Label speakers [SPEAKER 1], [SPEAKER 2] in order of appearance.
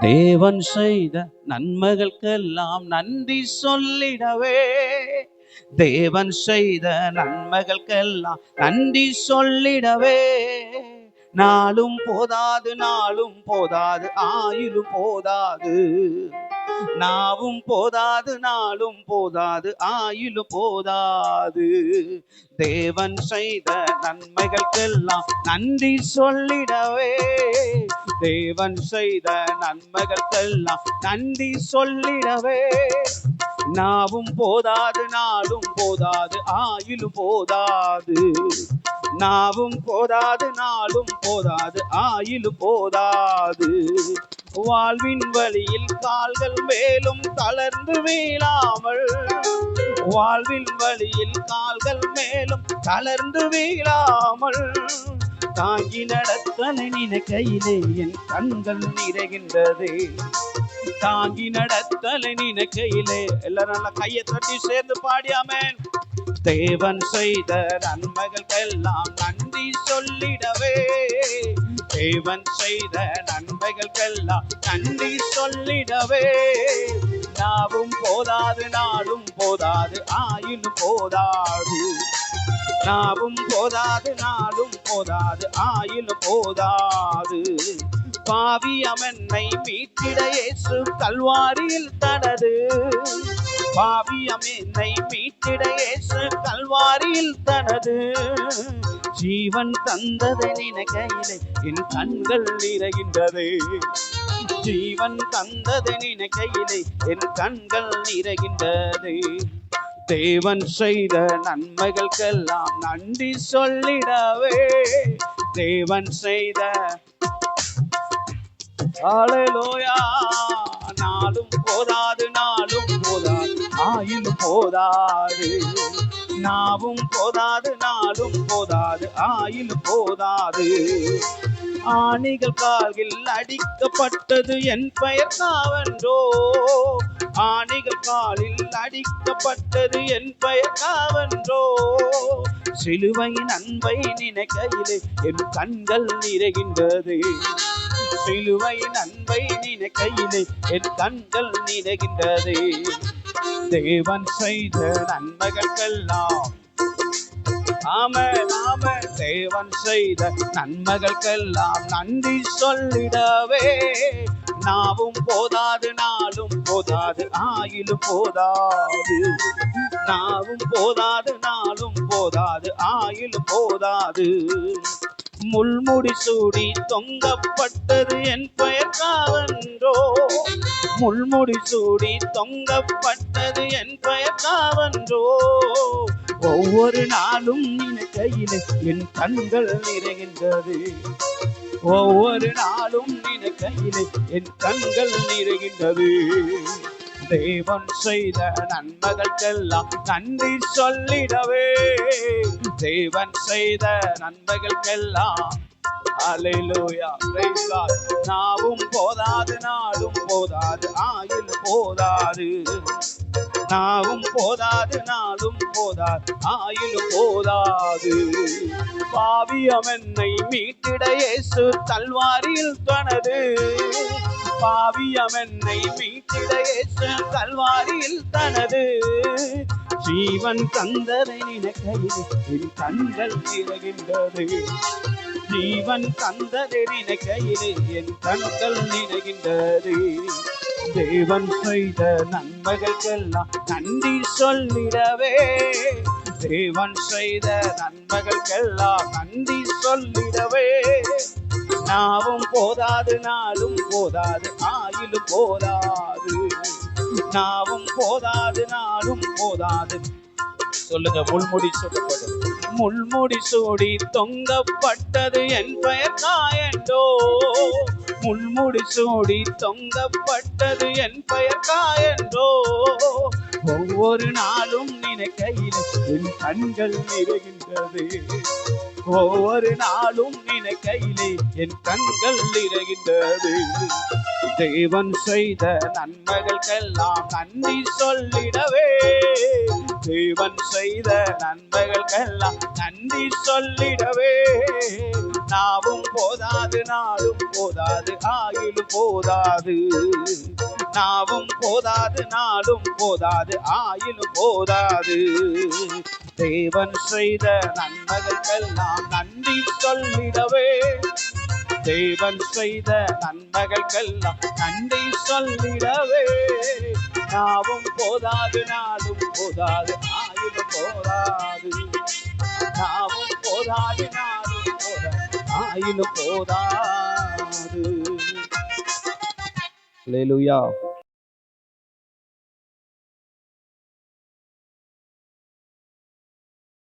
[SPEAKER 1] தேவன் செய்த நன்மைகளுக்கெல்லாம் நன்றி சொல்லிடவே. தேவன் செய்த நன்மைகளுக்கெல்லாம் நன்றி சொல்லிடவே. நாளும் போதாது, நாளும் போதாது, ஆயுளும் போதாது. நாவும் போதாது, நாளும் போதாது, ஆயுளும் போதாது. தேவன் செய்த நன்மைகளுக்கெல்லாம் நன்றி சொல்லிடவே. தேவன் செய்த நன்மைகளுக்கெல்லாம் நன்றி சொல்லிடவே. நாவும் போதாது, நாளும் போதாது, ஆயுளும் போதாது. நாவும் போதாது, நாளும் போதாது, ஆயுளும் போதாது. வாழ்வின் வழியில் கால்கள் மேலும் தளர்ந்து வீழாமல், வாழ்வின் வழியில் கால்கள் மேலும் தளர்ந்து வீழாமல், தாங்கி நடத்தனை நினைக்கையிலே என் கண்கள் நிறைகின்றது. தாங்கி நடத்தலை நினைக்கையிலே. எல்லாரும் நல்லா கையை தட்டி சேர்ந்து பாடி ஆமென். தேவன் செய்த நன்மைகளுக்கெல்லாம் நன்றி சொல்லிடவே. தேவன் செய்த நன்மைகளுக்கெல்லாம் நன்றி சொல்லிடவே. நாவும் போதாது, நாளும் போதாது, ஆயுளும் போதாது. நாவும் போதாது, நாளும் போதாது, ஆயுளும் போதாது. பாவியம் என்னை மீட்டிட இயேசு கல்வாரியில் தனது. பாவியம் என்னை மீட்டிட இயேசு கல்வாரியில் தனது. ஜீவன் தந்ததை நினைக்கையிலே என் கண்கள் நிறைகின்றது. ஜீவன் தந்ததை நினைக்கையிலே என் கண்கள் நிறைகின்றது. தேவன் செய்த நன்மைகளுக்கெல்லாம் நன்றி சொல்லிடவே. தேவன் செய்த ஹல்லேலூயா. நாளும் போதாது, நாளும் போதாது, ஆயுளும் போதாது. நாவும் போதாது, நாளும் போதாது, ஆயுளும் போதாது. ஆணிகள் கால்கள் அடிக்கப்பட்டது என் பெயர் காவென்றோ. ஆணிகள் காலில் அடிக்கப்பட்டது என் பெயர் காவென்றோ. சிலுவையின் அன்பை நினைக்கையிலே என் கண்கள் நிறைகின்றது. சிலுவையின் அன்பை நினைக்கையிலே என் கண்கள் நிறைகின்றது. தேவன் செய்த நன்மைகளுக்கெல்லாம் ஆமென் ஆமென். தேவன் செய்த நன்மைகளுக்கெல்லாம் நன்றி சொல்லிடவே. நாவும் போதாது, நாளும் போதாது, ஆயுளும் போதாது. நாவும் போதாது, நாளும் போதாது, ஆயுளும் போதாது. முள்முடி சூடி தொங்கப்பட்டது என் பெயர் காவென்றோ. முள்முடி சூடி தொங்கப்பட்டது என் பெயர் காவென்றோ. ஒவ்வொரு நாளும் நினைக்கையிலே என் கண்கள் நிறைகின்றது. ஒவ்வொரு நாளும் நினைக்கையிலே என் கண்கள் நிறைகின்றது. தேவன் செய்த நன்மைகளுக்கெல்லாம் நன்றி சொல்லிடவே. தேவன் செய்த நன்மைகளுக்கெல்லாம் ஹல்லேலூயா பிரைஸ் காட். நாவும் போதாது, நாளும் போதாது, ஆயுளும் போதாது. நாவும் போதாது, நாளும் போதாது, ஆயுளும் போதாது. பாவியம் என்னை மீட்டிட இயேசு கல்வாரியில் தனது. பாவியம் என்னை மீட்டிட இயேசு கல்வாரியில் தனது. ஜீவன் தந்ததை நினைக்கையில் என் கண்கள் நிறைகின்றது. ஜீவன் தந்ததை நினைக்கையிலே என் கண்கள் நிறைகின்றது. தேவன் செய்த நன்மைகளுக்கெல்லாம் நன்றி சொல்லிடவே. தேவன் செய்த நன்மைகளுக்கெல்லாம் நன்றி சொல்லிடவே. நாவும் போதாது, நாளும் போதாது, ஆயுளும் போதாது. நாவும் போதாது, நாளும் போதாது. சொல்லுங்க. முள்முடி சூடப்பட்டது. முள்முடி சூடி தொங்கப்பட்டது என் பெயர் காயென்றோ. முள்முடி சூடி தொங்கப்பட்டது என் பெயர் காயென்றோ. ஒவ்வொரு நாளும் நினைக்கையில் என் கண்கள் நிறைகின்றது. ஒவ்வொரு நாளும் நினைக்கையிலே என் கண்கள் நிறைகின்றது. தேவன் செய்த நன்மைகளுக்கெல்லாம் நன்றி சொல்லிடவே, தேவன் செய்த நன்மைகளுக்கெல்லாம் நன்றி சொல்லிடவே, நாவும் போதாது நாளும் போதாது ஆயுளும் போதாது, நாவும் போதாது நாளும் போதாது ஆயுளும் போதாது. தேவன் செய்த நன்மைகளுக்கெல்லாம் நன்றி சொல்லிடவே, தேவன் செய்த நன்மைகளுக்கெல்லாம் நன்றி சொல்லிடவே, நாவும் போதாது நாளும் போதாது ஆயுளும் போதாது, நாவும் போதாது நாளும் போதாது ஆயுளும் போதாது. அல்லேலூயா.